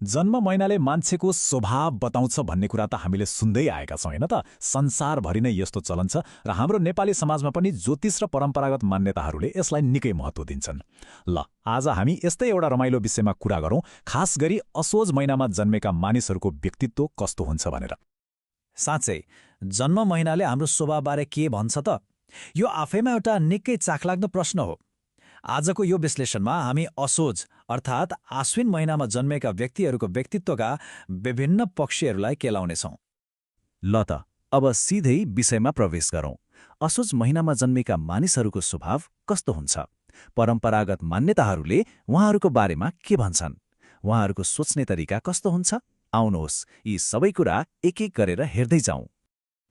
जन्म महिनाले मान्छेको स्वभाव बताउँछ भन्ने कुरा त हामीले सुन्दै आएका छौँ होइन त। संसारभरि नै यस्तो चलन छ र हाम्रो नेपाली समाजमा पनि ज्योतिष र परम्परागत मान्यताहरूले यसलाई निकै महत्त्व दिन्छन्। ल आज हामी यस्तै एउटा रमाइलो विषयमा कुरा गरौँ, खास गरी असोज महिनामा जन्मेका मानिसहरूको व्यक्तित्व कस्तो हुन्छ भनेर। साँच्चै जन्म महिनाले हाम्रो स्वभावबारे के भन्छ त? यो आफैमा एउटा निकै चाखलाग्दो प्रश्न हो। आजको यो विश्लेषणमा हामी असोज अर्थात् आश्विन महिनामा जन्मेका व्यक्तिहरूको व्यक्तित्वका विभिन्न पक्षहरूलाई केलाउनेछौँ। ल त अब सिधै विषयमा प्रवेश गरौँ। असोज महिनामा जन्मेका मानिसहरूको स्वभाव कस्तो हुन्छ? परम्परागत मान्यताहरूले उहाँहरूको बारेमा के भन्छन्? उहाँहरूको सोच्ने तरिका कस्तो हुन्छ? आउनुहोस् यी सबै कुरा एक एक गरेर हेर्दै जाउँ।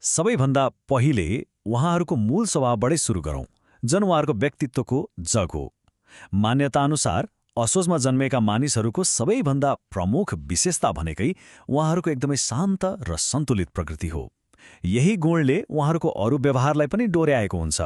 सबैभन्दा पहिले उहाँहरूको मूल स्वभावबाटै सुरु गरौँ, जुन उहाँहरूको व्यक्तित्वको जग हो। मान्यताअनुसार असोजमा जन्मेका मानिसहरूको सबैभन्दा प्रमुख विशेषता भनेकै उहाँहरूको एकदमै शान्त र सन्तुलित प्रकृति हो। यही गुणले उहाँहरूको अरू व्यवहारलाई पनि डोर्याएको हुन्छ।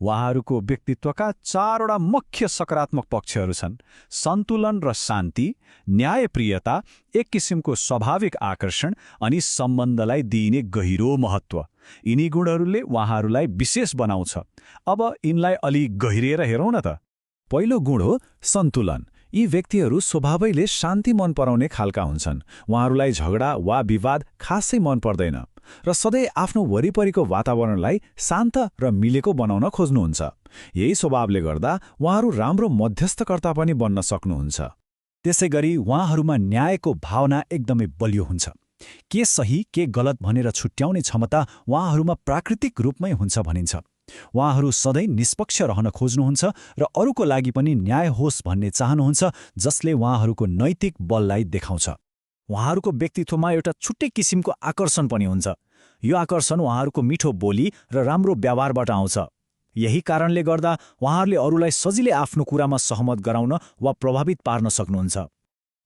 उहाँहरूको व्यक्तित्वका चारवटा मुख्य सकारात्मक पक्षहरू छन्: सन्तुलन र शान्ति, न्यायप्रियता, एक किसिमको स्वाभाविक आकर्षण अनि सम्बन्धलाई दिइने गहिरो महत्त्व। यिनी गुणहरूले उहाँहरूलाई विशेष बनाउँछ। अब यिनलाई अलि गहिरिएर हेरौँ न त। पहिलो गुण हो सन्तुलन। यी व्यक्तिहरू स्वभावैले शान्ति मन पराउने खालका हुन्छन्। उहाँहरूलाई झगडा वा विवाद खासै मन पर्दैन र सधैँ आफ्नो वरिपरिको वातावरणलाई शान्त र मिलेको बनाउन खोज्नुहुन्छ। यही स्वभावले गर्दा उहाँहरू राम्रो मध्यस्थकर्ता पनि बन्न सक्नुहुन्छ। त्यसै गरी उहाँहरूमा न्यायको भावना एकदमै बलियो हुन्छ। के सही के गलत भनेर छुट्याउने क्षमता उहाँहरूमा प्राकृतिक रूपमै हुन्छ भनिन्छ। उहाँहरू सधैँ निष्पक्ष रहन खोज्नुहुन्छ र अरूको लागि पनि न्याय होस् भन्ने चाहनुहुन्छ, जसले उहाँहरूको नैतिक बललाई देखाउँछ। उहाँहरूको व्यक्तित्वमा एउटा छुट्टै किसिमको आकर्षण पनि हुन्छ। यो आकर्षण उहाँहरूको मिठो बोली र राम्रो व्यवहारबाट आउँछ। यही कारणले गर्दा उहाँहरूले अरूलाई सजिलै आफ्नो कुरामा सहमत गराउन वा प्रभावित पार्न सक्नुहुन्छ।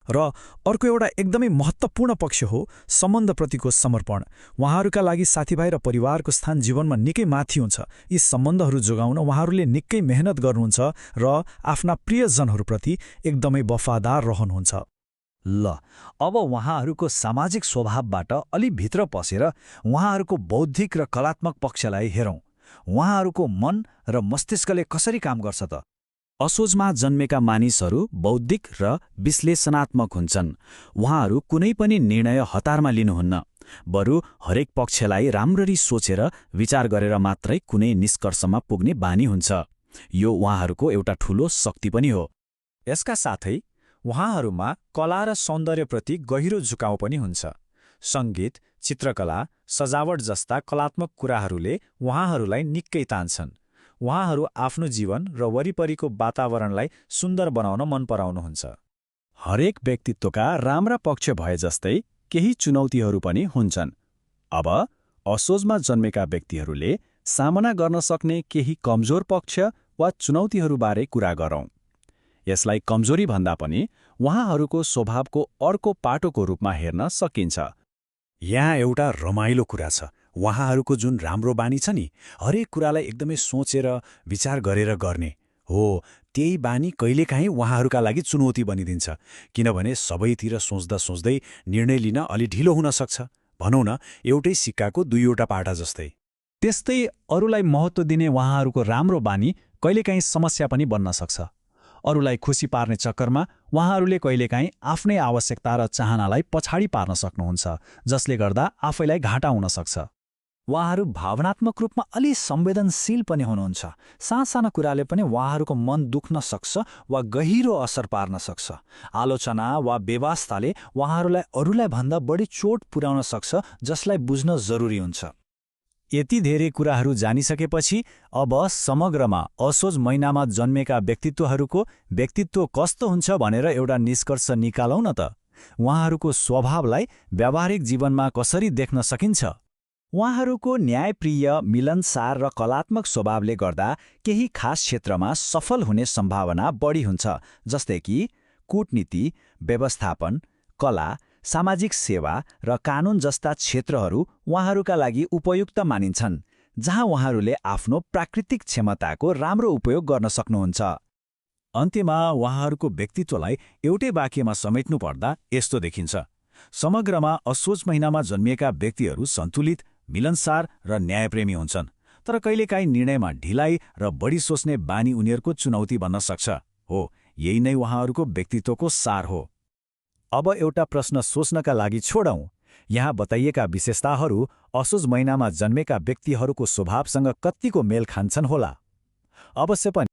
र अर्को एउटा एकदमै महत्त्वपूर्ण पक्ष हो सम्बन्धप्रतिको समर्पण। उहाँहरूका लागि साथीभाइ र परिवारको स्थान जीवनमा निकै माथि हुन्छ। यी सम्बन्धहरू जोगाउन उहाँहरूले निकै मेहनत गर्नुहुन्छ र आफ्ना प्रियजनहरूप्रति एकदमै वफादार रहनुहुन्छ। ल अब उहाँहरूको सामाजिक स्वभावबाट अलि भित्र पसेर उहाँहरूको बौद्धिक र कलात्मक पक्षलाई हेरौँ। उहाँहरूको मन र मस्तिष्कले कसरी काम गर्छ त? असोजमा जन्मेका मानिसहरू बौद्धिक र विश्लेषणात्मक हुन्छन्। उहाँहरू कुनै पनि निर्णय हतारमा लिनुहुन्न, बरु हरेक पक्षलाई राम्ररी सोचेर विचार गरेर मात्रै कुनै निष्कर्षमा पुग्ने बानी हुन्छ। यो उहाँहरूको एउटा ठूलो शक्ति पनि हो। यसका साथै उहाँहरूमा कला र सौन्दर्यप्रति गहिरो झुकाउ पनि हुन्छ। सङ्गीत, चित्रकला, सजावट जस्ता कलात्मक कुराहरूले उहाँहरूलाई निकै तान्छन्। उहाँहरू आफ्नो जीवन र वरिपरिको वातावरणलाई सुन्दर बनाउन मन पराउनुहुन्छ। हरेक व्यक्तित्वका राम्रा पक्ष भए जस्तै केही चुनौतीहरू पनि हुन्छन्। अब असोजमा जन्मेका व्यक्तिहरूले सामना गर्न सक्ने केही कमजोर पक्ष वा चुनौतीहरूबारे कुरा गरौँ। यसलाई कमजोरी भन्दा पनि उहाँहरूको स्वभावको अर्को पाटोको रूपमा हेर्न सकिन्छ। यहाँ एउटा रमाइलो कुरा छ। उहाँहरूको जुन राम्रो बानी छ नि, हरेक कुरालाई एकदमै सोचेर विचार गरेर गर्ने हो, त्यही बानी कहिलेकाहीँ उहाँहरूका लागि चुनौती बनिदिन्छ। किनभने सबैतिर सोच्दा सोच्दै निर्णय लिन अलि ढिलो हुन सक्छ। भनौँ न, एउटै सिक्काको दुईवटा पाटा जस्तै। त्यस्तै अरूलाई महत्त्व दिने उहाँहरूको राम्रो बानी कहिलेकाहीँ समस्या पनि बन्न सक्छ। अरूलाई खुसी पार्ने चक्करमा उहाँहरूले कहिलेकाहीँ आफ्नै आवश्यकता र चाहनालाई पछाडि पार्न सक्नुहुन्छ, जसले गर्दा आफैलाई घाटा हुन सक्छ। उहाँहरू भावनात्मक रूपमा अलि संवेदनशील पनि हुनुहुन्छ। साना कुराले पनि उहाँहरूको मन दुख्न सक्छ वा गहिरो असर पार्न सक्छ। आलोचना वा बेवास्ताले उहाँहरूलाई अरूलाई भन्दा बढी चोट पुर्याउन सक्छ, जसलाई बुझ्न जरुरी हुन्छ। यति धेरै कुराहरू जानिसकेपछि अब समग्रमा असोज महिनामा जन्मेका व्यक्तित्वहरूको व्यक्तित्व कस्तो हुन्छ भनेर एउटा निष्कर्ष निकालौँ न त। उहाँहरूको स्वभावलाई व्यावहारिक जीवनमा कसरी देख्न सकिन्छ? उहाँहरूको न्यायप्रिय, मिलनसार र कलात्मक स्वभावले गर्दा केही खास क्षेत्रमा सफल हुने सम्भावना बढी हुन्छ, जस्तै कि कूटनीति, व्यवस्थापन, कला, सामाजिक सेवा र कानून जस्ता क्षेत्रहरू उहाँहरूका लागि उपयुक्त मानिन्छन्, जहाँ उहाँहरूले आफ्नो प्राकृतिक क्षमताको राम्रो उपयोग गर्न सक्नुहुन्छ। अन्त्यमा उहाँहरूको व्यक्तित्वलाई एउटै वाक्यमा समेट्नुपर्दा यस्तो देखिन्छ। समग्रमा असोज महिनामा जन्मिएका व्यक्तिहरू सन्तुलित, मिलनसार र न्यायप्रेमी हुन्छन्, तर कहिलेकाहीँ निर्णयमा ढिलाइ र बढी सोच्ने बानी उनीहरूको चुनौती बन्न सक्छ। हो, यही नै उहाँहरूको व्यक्तित्वको सार हो। अब एउटा प्रश्न सोच्नका लागि छोडौं। यहाँ बताइएका विशेषताहरू असोज महिनामा जन्मेका व्यक्तिहरूको स्वभावसँग कत्तिको मेल खान्छन् होला? अवश्य पनि